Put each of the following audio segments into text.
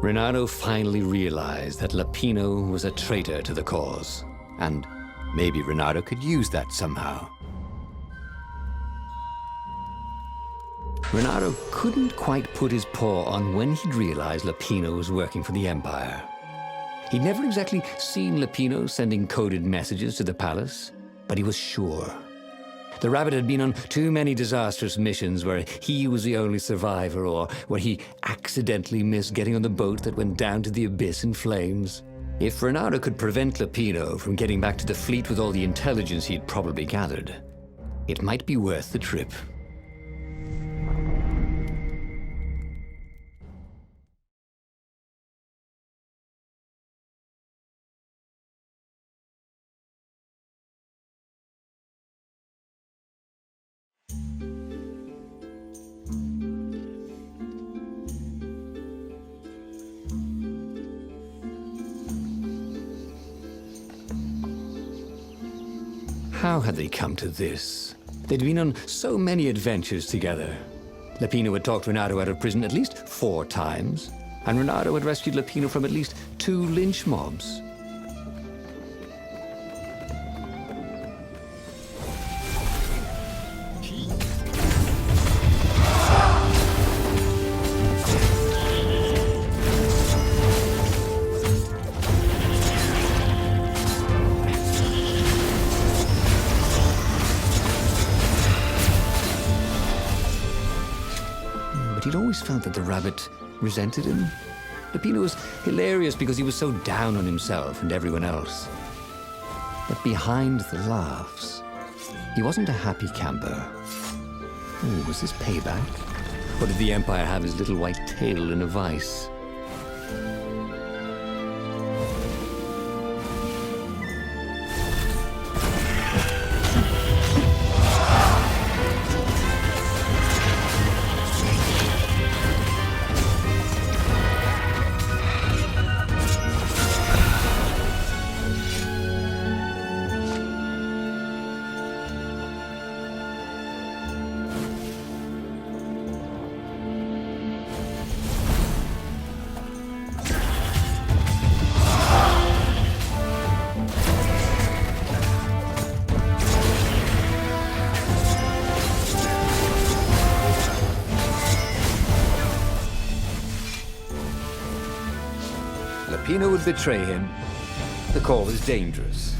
Renato finally realized that Lapino was a traitor to the cause, and maybe Renato could use that somehow. Renato couldn't quite put his paw on when he'd realized Lapino was working for the Empire. He'd never exactly seen Lapino sending coded messages to the palace, but he was sure. The rabbit had been on too many disastrous missions where he was the only survivor, or where he accidentally missed getting on the boat that went down to the abyss in flames. If Renato could prevent Lapino from getting back to the fleet with all the intelligence he'd probably gathered, it might be worth the trip. How had they come to this? They'd been on so many adventures together. Lapino had talked Renato out of prison at least 4 times, and Renato had rescued Lapino from at least 2 lynch mobs. But he'd always felt that the rabbit resented him. Lapino was hilarious because he was so down on himself and everyone else. But behind the laughs, he wasn't a happy camper. Oh, was this payback? Or did the Empire have his little white tail in a vice? Lapino would betray him. The call was dangerous.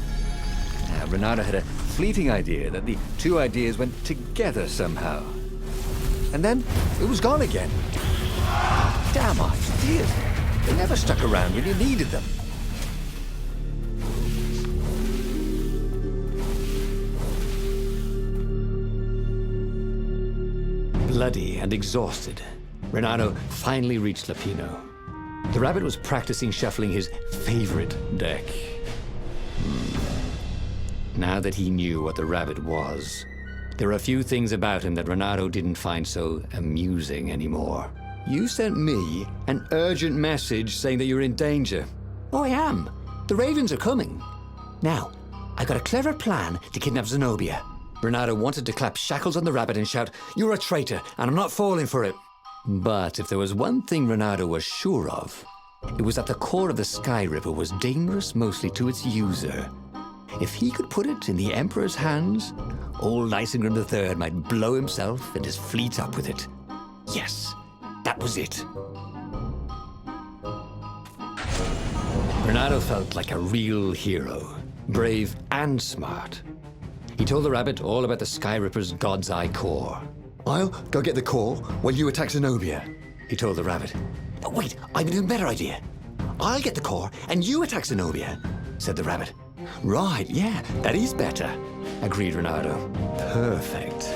Now, Renato had a fleeting idea that the 2 ideas went together somehow. And then it was gone again. Damn ideas. They never stuck around when you needed them. Bloody and exhausted, Renato finally reached Lapino. The rabbit was practicing shuffling his favorite deck. Now that he knew what the rabbit was, there were a few things about him that Renato didn't find so amusing anymore. You sent me an urgent message saying that you're in danger. Oh, I am. The ravens are coming. Now, I got a clever plan to kidnap Zenobia. Renato wanted to clap shackles on the rabbit and shout, "You're a traitor, and I'm not falling for it." But if there was one thing Renato was sure of, it was that the core of the Sky Ripper was dangerous mostly to its user. If he could put it in the Emperor's hands, old Isengrim III might blow himself and his fleet up with it. Yes, that was it. Renato felt like a real hero, brave and smart. He told the rabbit all about the Sky Ripper's God's Eye core. "I'll go get the core while you attack Zenobia," he told the rabbit. "But wait, I've an even better idea. I'll get the core and you attack Zenobia," said the rabbit. "Right, yeah, that is better," agreed Renato. Perfect.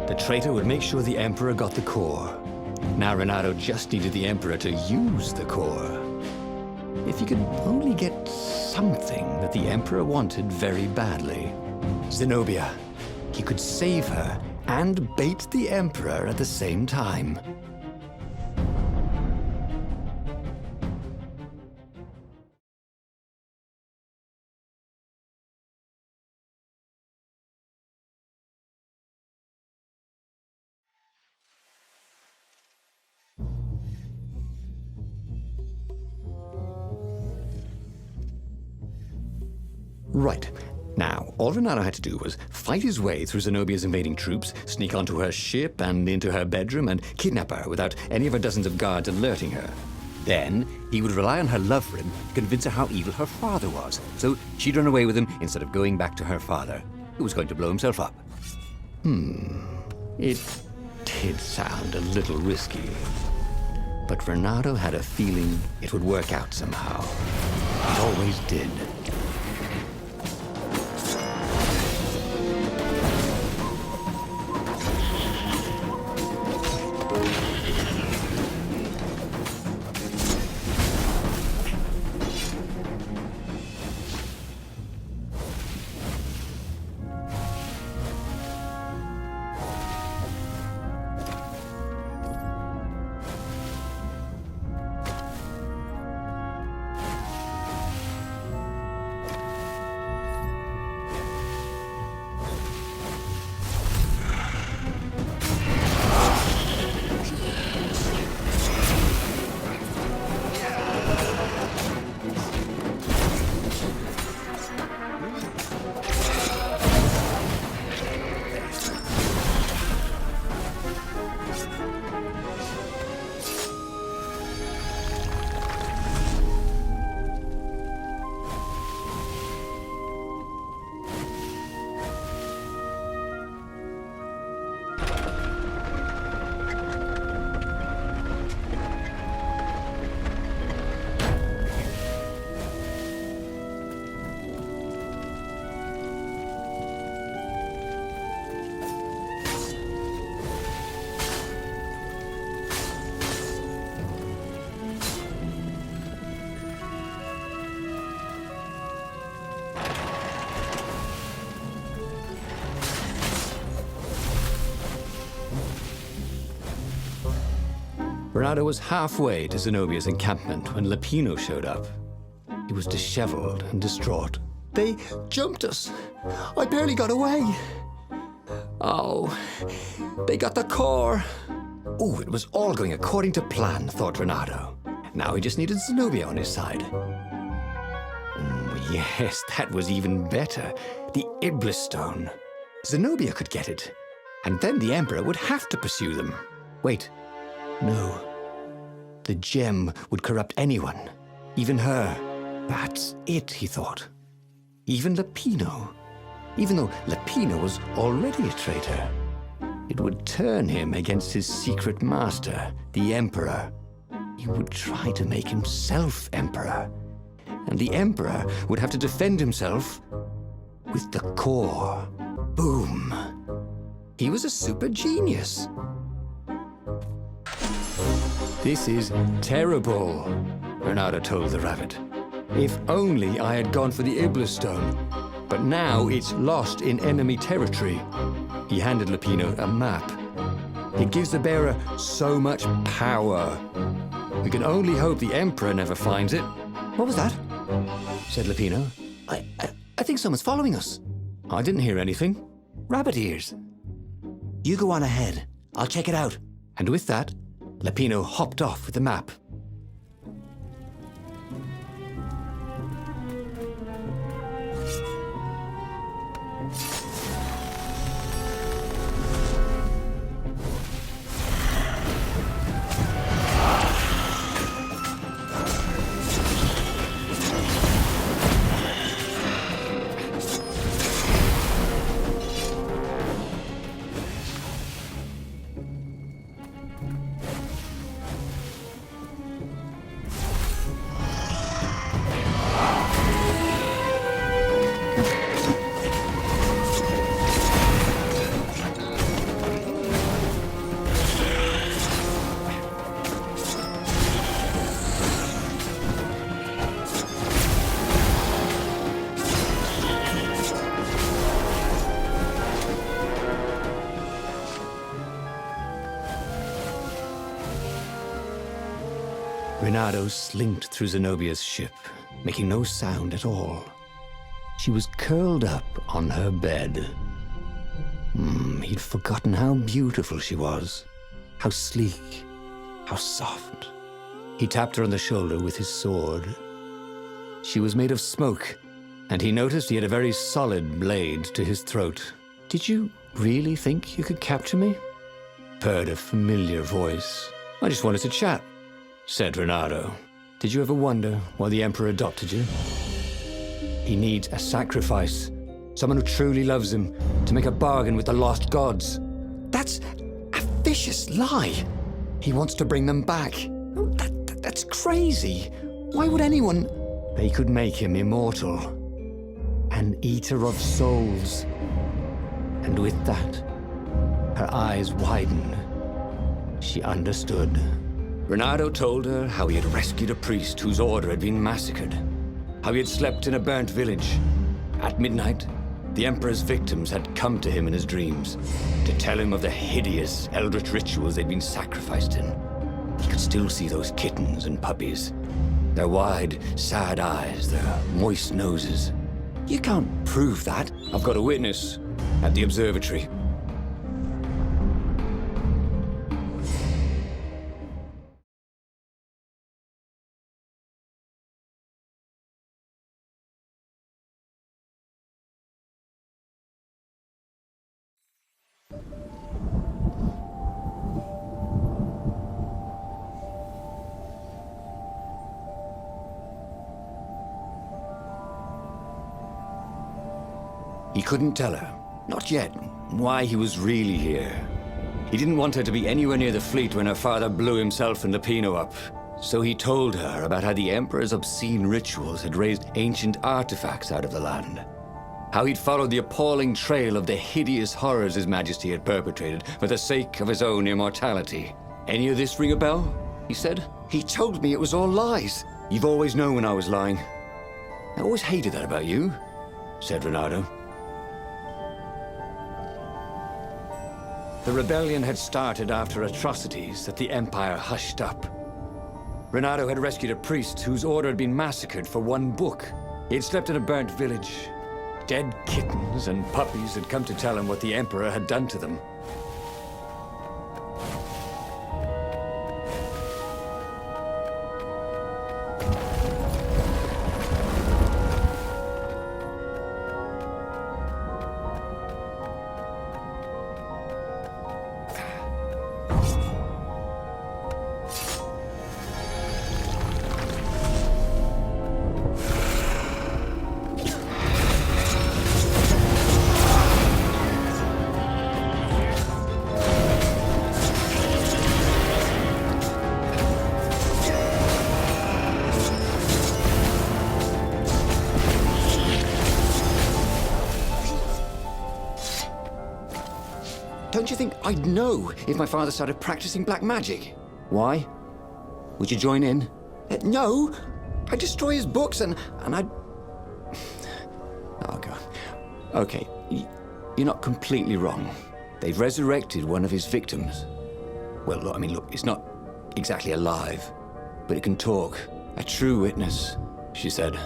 The traitor would make sure the Emperor got the core. Now Renato just needed the Emperor to use the core. If he could only get something that the Emperor wanted very badly. Zenobia. He could save her and bait the Emperor at the same time. Right. Now, all Renato had to do was fight his way through Zenobia's invading troops, sneak onto her ship and into her bedroom, and kidnap her without any of her dozens of guards alerting her. Then he would rely on her love for him to convince her how evil her father was, so she'd run away with him instead of going back to her father, who was going to blow himself up. It did sound a little risky. But Renato had a feeling it would work out somehow. It always did. Renato was halfway to Zenobia's encampment when Lapino showed up. He was disheveled and distraught. They jumped us. I barely got away. Oh, they got the core. Oh, it was all going according to plan, thought Renato. Now he just needed Zenobia on his side. Yes, that was even better. The Iblis Stone. Zenobia could get it. And then the Emperor would have to pursue them. Wait. No. The gem would corrupt anyone, even her. That's it, he thought. Even Lapino. Even though Lapino was already a traitor. It would turn him against his secret master, the Emperor. He would try to make himself Emperor. And the Emperor would have to defend himself with the core. Boom. He was a super genius. This is terrible, Renato told the rabbit. If only I had gone for the Iblis Stone. But now it's lost in enemy territory. He handed Lapino a map. It gives the bearer so much power. We can only hope the Emperor never finds it. What was that? Said Lapino. I think someone's following us. I didn't hear anything. Rabbit ears. You go on ahead. I'll check it out. And with that, Lapino hopped off with the map. Renato slinked through Zenobia's ship, making no sound at all. She was curled up on her bed. He'd forgotten how beautiful she was, how sleek, how soft. He tapped her on the shoulder with his sword. She was made of smoke, and he noticed he had a very solid blade to his throat. "Did you really think you could capture me?" purred a familiar voice. "I just wanted to chat," said Renato. "Did you ever wonder why the Emperor adopted you? He needs a sacrifice, someone who truly loves him, to make a bargain with the lost gods." "That's a vicious lie. He wants to bring them back." That's crazy. Why would anyone... They could make him immortal. An eater of souls. And with that, her eyes widened. She understood. Renato told her how he had rescued a priest whose order had been massacred. How he had slept in a burnt village. At midnight, the Emperor's victims had come to him in his dreams to tell him of the hideous eldritch rituals they'd been sacrificed in. He could still see those kittens and puppies. Their wide, sad eyes, their moist noses. "You can't prove that." "I've got a witness at the observatory." He couldn't tell her, not yet, why he was really here. He didn't want her to be anywhere near the fleet when her father blew himself and Lapino up. So he told her about how the Emperor's obscene rituals had raised ancient artifacts out of the land. How he'd followed the appalling trail of the hideous horrors His Majesty had perpetrated for the sake of his own immortality. "Any of this ring a bell?" he said. "He told me it was all lies." "You've always known when I was lying." "I always hated that about you," said Renato. The rebellion had started after atrocities that the Empire hushed up. Renato had rescued a priest whose order had been massacred for one book. He had slept in a burnt village. Dead kittens and puppies had come to tell him what the Emperor had done to them. Don't you think I'd know if my father started practicing black magic? Why? Would you join in? No! I'd destroy his books and I'd... Oh, God. Okay, you're not completely wrong. They've resurrected one of his victims. Well, look, it's not exactly alive, but it can talk. A true witness, she said.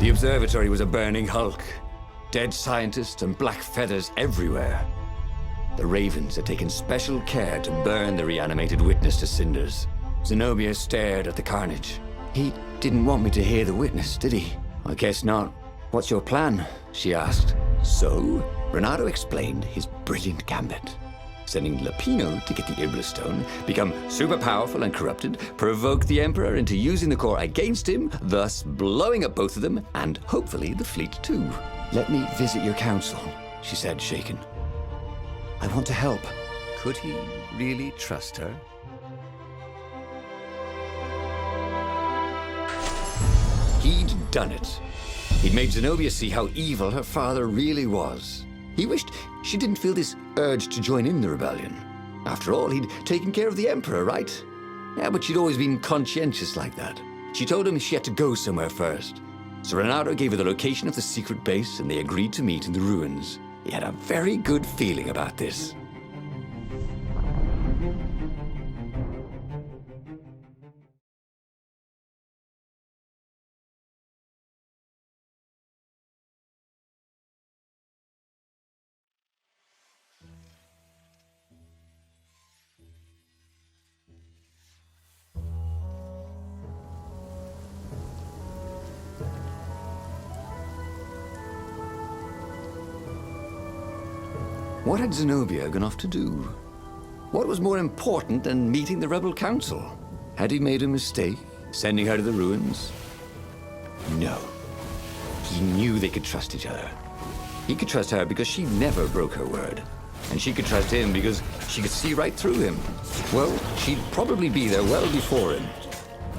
The observatory was a burning hulk. Dead scientists and black feathers everywhere. The ravens had taken special care to burn the reanimated witness to cinders. Zenobia stared at the carnage. He didn't want me to hear the witness, did he? I guess not. What's your plan? She asked. So, Renato explained his brilliant gambit. Sending Lapino to get the Iblastone, become super powerful and corrupted, provoke the Emperor into using the core against him, thus blowing up both of them, and hopefully the fleet too. Let me visit your council, she said, shaken. I want to help. Could he really trust her? He'd done it. He'd made Zenobia see how evil her father really was. He wished she didn't feel this urge to join in the rebellion. After all, he'd taken care of the Emperor, right? Yeah, but she'd always been conscientious like that. She told him she had to go somewhere first. So Renato gave her the location of the secret base, and they agreed to meet in the ruins. He had a very good feeling about this. What had Zenobia gone off to do? What was more important than meeting the rebel council? Had he made a mistake, sending her to the ruins? No. He knew they could trust each other. He could trust her because she never broke her word. And she could trust him because she could see right through him. Well, she'd probably be there well before him.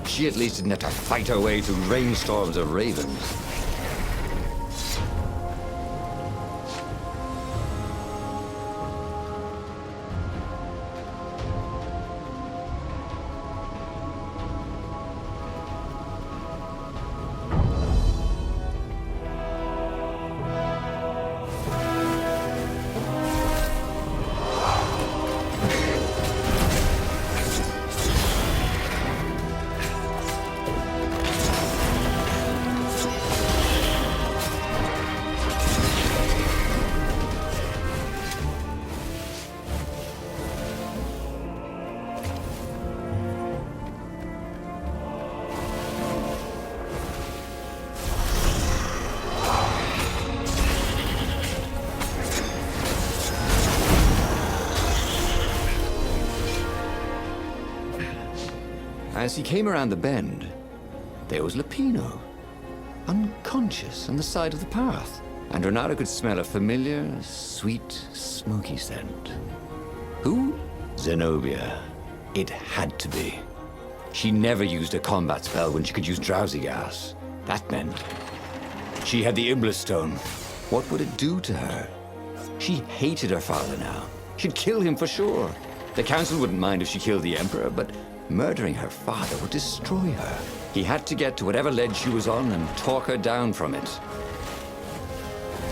She at least didn't have to fight her way through rainstorms of ravens. As he came around the bend, there was Lapino, unconscious on the side of the path, and Renato could smell a familiar, sweet, smoky scent. Who? Zenobia. It had to be. She never used a combat spell when she could use drowsy gas. That meant she had the Iblastone. What would it do to her? She hated her father now. She'd kill him for sure. The council wouldn't mind if she killed the Emperor, but murdering her father would destroy her. He had to get to whatever ledge she was on and talk her down from it.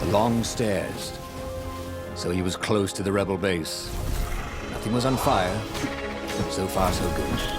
The long stairs. So he was close to the rebel base. Nothing was on fire. So far, so good.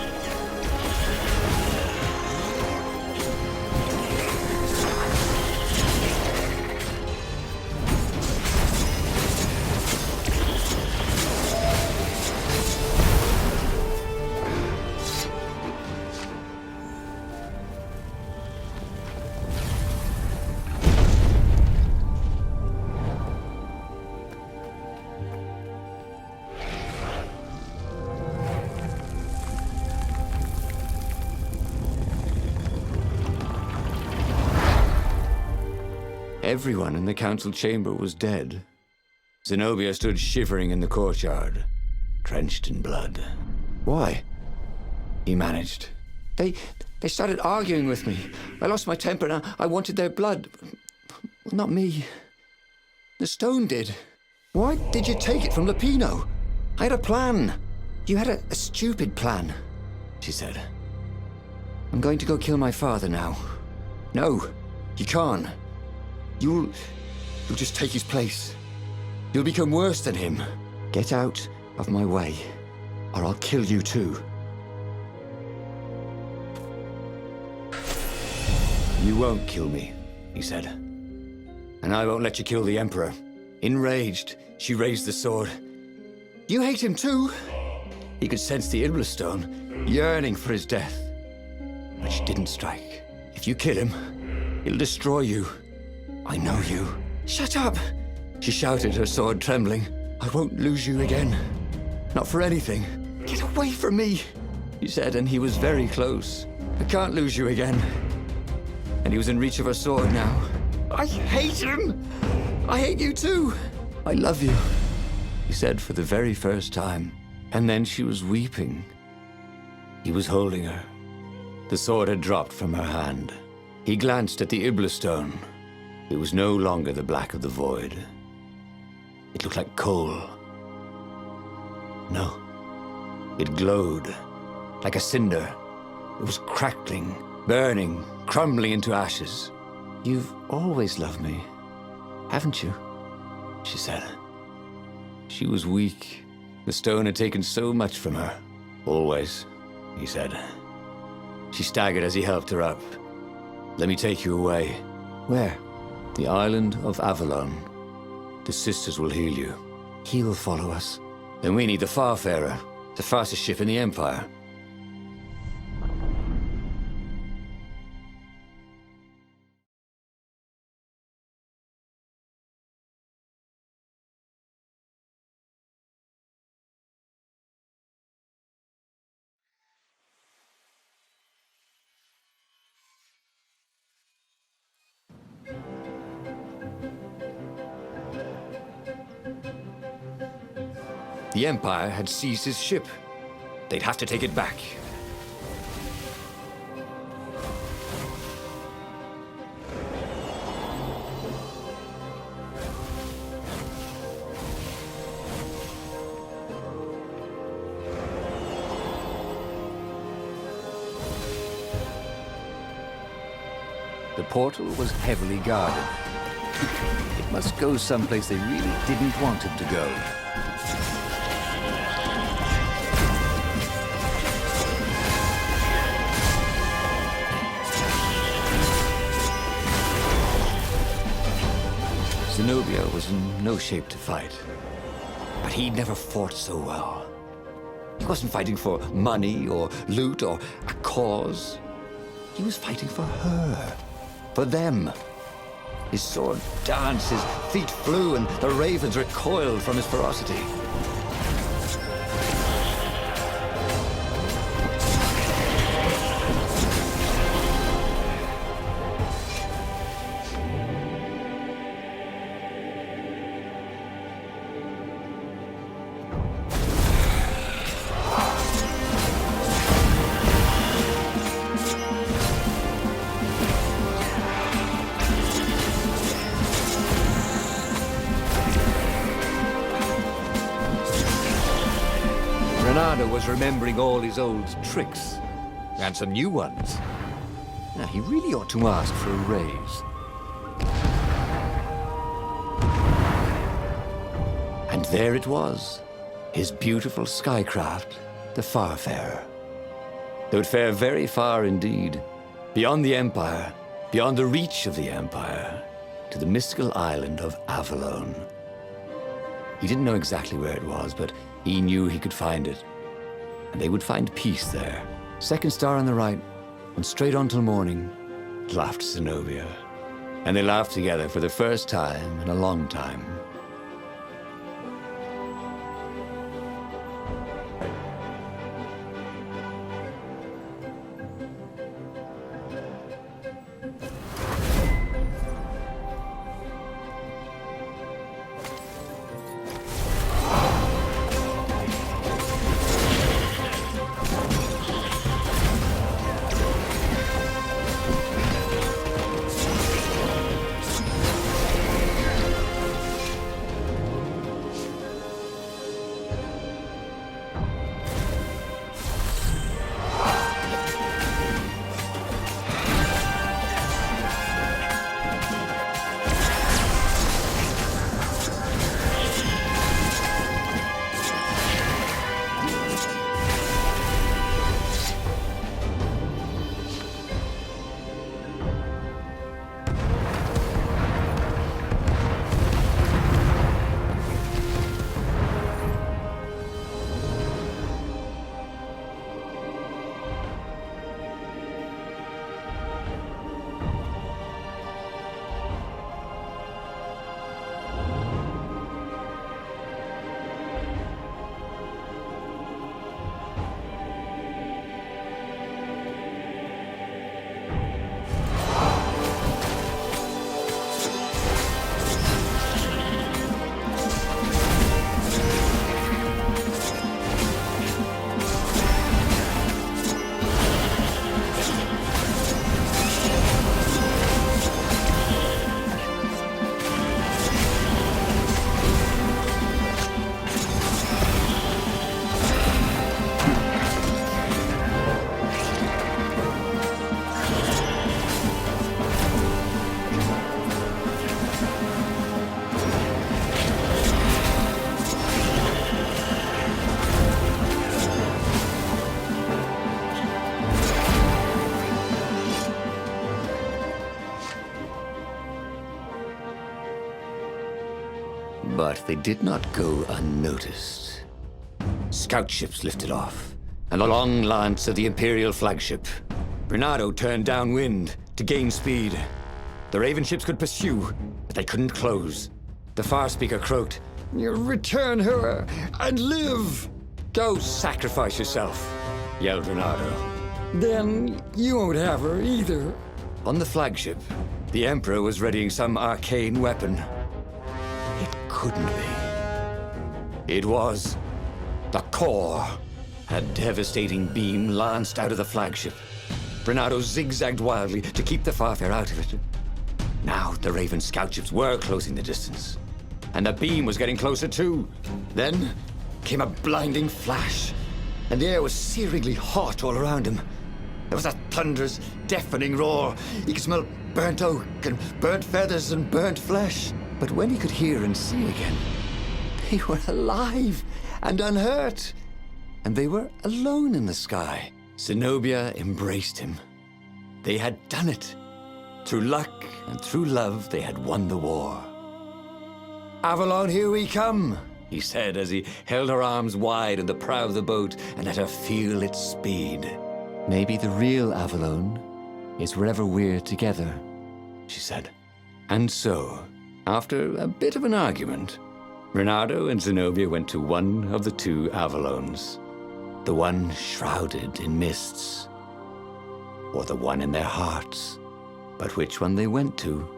Everyone in the council chamber was dead. Zenobia stood shivering in the courtyard, drenched in blood. Why? He managed. They started arguing with me. I lost my temper and I wanted their blood. Well, not me. The stone did. Why did you take it from Lapino? I had a plan. You had a stupid plan, she said. I'm going to go kill my father now. No, you can't. You'll just take his place. You'll become worse than him. Get out of my way, or I'll kill you too. You won't kill me. he said. And I won't let you kill the Emperor. Enraged, she raised the sword. You hate him too? He could sense the Iblastone, yearning for his death. But she didn't strike. If you kill him, he'll destroy you. I know you. Shut up! She shouted, her sword trembling. I won't lose you again. Not for anything. Get away from me, he said, and he was very close. I can't lose you again. And he was in reach of her sword now. I hate him! I hate you too! I love you, he said for the very first time. And then she was weeping. He was holding her. The sword had dropped from her hand. He glanced at the Iblastone. It was no longer the black of the void. It looked like coal. No. It glowed, like a cinder. It was crackling, burning, crumbling into ashes. You've always loved me, haven't you? She said. She was weak. The stone had taken so much from her. Always, he said. She staggered as he helped her up. Let me take you away. Where? The island of Avellone. The sisters will heal you. He'll follow us. Then we need the Farfarer, the fastest ship in the Empire. The Empire had seized his ship. They'd have to take it back. The portal was heavily guarded. It must go someplace they really didn't want it to go. Zenobia was in no shape to fight. But he never fought so well. He wasn't fighting for money or loot or a cause. He was fighting for her. For them. His sword danced, his feet flew, and the ravens recoiled from his ferocity. Was remembering all his old tricks, and some new ones. Now, he really ought to ask for a raise. And there it was, his beautiful skycraft, the Farfarer. They would fare very far indeed, beyond the Empire, beyond the reach of the Empire, to the mystical island of Avellone. He didn't know exactly where it was, but he knew he could find it. And they would find peace there. Second star on the right, and straight on till morning, laughed Zenobia. And they laughed together for the first time in a long time. But they did not go unnoticed. Scout ships lifted off, and the long lance of the Imperial flagship. Bernardo turned downwind to gain speed. The Raven ships could pursue, but they couldn't close. The Farspeaker croaked, "You return her and live!" "Go sacrifice yourself," yelled Bernardo. "Then you won't have her either." On the flagship, the Emperor was readying some arcane weapon. It couldn't be. It was the core. A devastating beam lanced out of the flagship. Bernardo zigzagged wildly to keep the Farfare out of it. Now the Raven scout ships were closing the distance, and the beam was getting closer too. Then came a blinding flash, and the air was searingly hot all around him. There was a thunderous, deafening roar. He could smell burnt oak and burnt feathers and burnt flesh. But when he could hear and see again, they were alive and unhurt. And they were alone in the sky. Zenobia embraced him. They had done it. Through luck and through love, they had won the war. "Avellone, here we come," he said as he held her arms wide in the prow of the boat and let her feel its speed. "Maybe the real Avellone is wherever we're together," she said. And so, after a bit of an argument, Bernardo and Zenobia went to one of the two Avellones. The one shrouded in mists, or the one in their hearts. But which one they went to,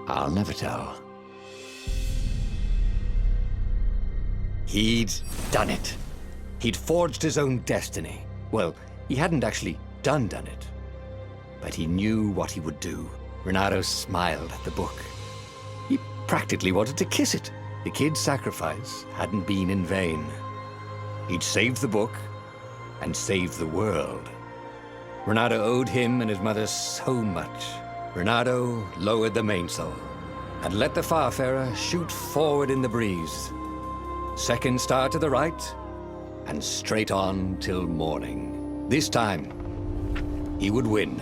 I'll never tell. He'd done it. He'd forged his own destiny. Well, he hadn't actually done it, but he knew what he would do. Bernardo smiled at the book. He practically wanted to kiss it. The kid's sacrifice hadn't been in vain. He'd saved the book and saved the world. Bernardo owed him and his mother so much. Bernardo lowered the mainsail and let the Farfarer shoot forward in the breeze. Second star to the right, and straight on till morning. This time, he would win.